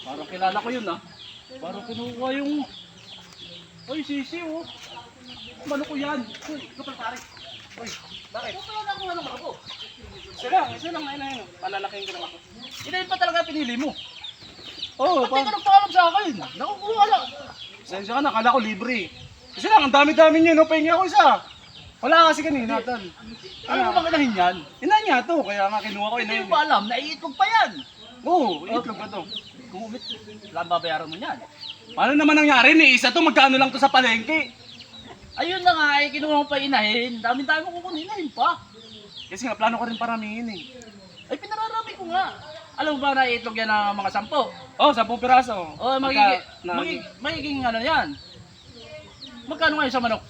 Parang kilala ko yun ah. Parang kinuha yung... Ay, sisi oh. Ano ko yan? Uy, kapal pare. Uy, bakit? Kung wala nakuha naman ako. Isa lang, ayun. Palalaking ko lang ako. Inayin pa talaga pinili mo. Oo, pati ka nagpaalam sa akin. Nakukuha lang. Sensya ka na, kala ko libre. Kasi lang, ang dami-dami niya, no? Pahingi ako isa. Wala kasi kanina, tal. Ano mo bang inahin yan? Inahin niya to, kaya nga kinuha ko inahin. Hindi mo alam, naiitlog pa yan. Oo, itlog ba to? Kumumit, lang babayaran mo yan. Paano naman nangyari ni isa to? Magkano lang to sa palengke? Ayun na nga, kinuha mo pa inahin. Dami-dami mo kukunin, inahin pa. Kasi nga, plano ko rin paramihin eh. Ay, pinararami ko nga. Alam mo ba na itlog yan ng mga 10? Oh, 10 piraso. O, magiging ano yan. Magkano ngayon sa manok?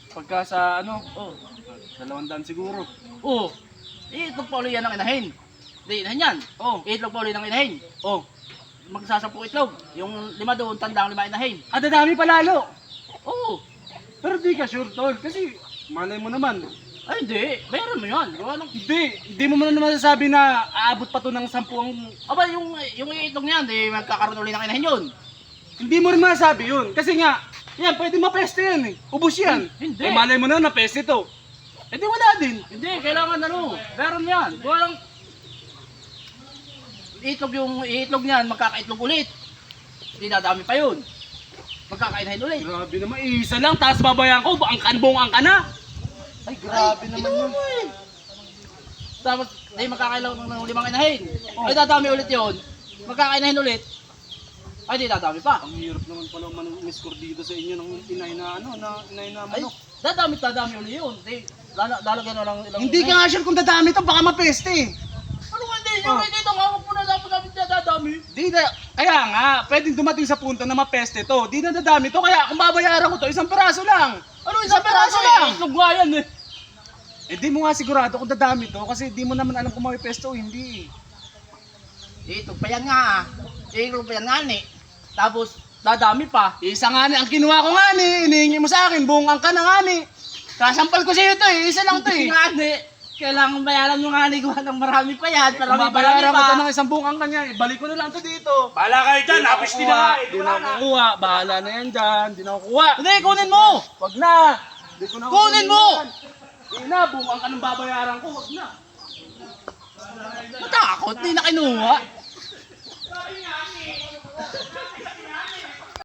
Pagka sa ano, Oh, 200 siguro. oh. Itlog pa ulit yan ng inahin. Hindi, inahin yan. Oh, Itlog pa ulit ng inahin. oh. Magsasampung itlog. Yung 5 doon, tanda ang 5 inahin. At dadami pa lalo. Oo. Pero di ka sure tol, kasi malay mo naman. Ay, hindi. Bayaran mo yan. Gawa ng... Hindi mo man naman masasabi na aabot pa to ng 10 ang... Aba, yung itlog niyan, di magkakaroon ulit ng inahin yun. Hindi mo rin masasabi yun. Kasi nga, yan, pwede mapeste yan eh. Ubus yan. Hindi. Eh, malay mo na napeste to. Eh di wala din. Hindi, kailangan ano. Bayaran mo yan. Gawa ng... Itlog niyan, magkakaitlog ulit. Hindi dadami pa yun. Magkakainahin ulit. Grabe naman, isa lang, tapos babayan ko, buong ka na. Ay, grabe naman yun. Tapos, di magkakailang ng 5 inahin. Ay, dadami ulit yun. Magkakainahin ulit. Ay, di dadami pa. Ang hirap naman pala man-score dito sa inyo ng inay na ano, inay na Ay, manok. dadami ulit yun. Di, lalagyan na lang ilang Hindi ka nga sure kung dadami to, baka mapeste eh. Ano nga hindi? Yung dito nga, huwag mo na dapat namin dadami. Di na, kaya nga, pwedeng dumating sa punto na mapeste to. Di na dadami to, kaya kung babayaran ko to, 1 piraso lang. Ano, isang peraso lang? Itlog nga yan eh. Eh di mo nga sigurado kung dadami to, kasi di mo naman alam kung mapipesto o hindi. Itlog pa yan nga. Itlog pa yan nga ni. Tapos, dadami pa. Isa nga ni, ang kinuha ko nga ni, inihingi mo sa akin, buong angka na nga ni. Kasampal ko sa'yo to eh, isa lang to eh. Nga ni. Kailangan bayaran mo nga ni gawa ng marami pa yan. Marami Babayaran ko to pa. ng 1 buong angka niya, ibalik ko na lang to dito. Bahala kayo dyan, napis din na nga eh. Di na ako kukuha, bahala na yan dyan, di na ako kukuha. Hindi, kunin mo. Wag na. Di ko na Kunin mo! yan. Di na, buong angka ng babayaran ko, wag na. Matakot, hindi na kinuha.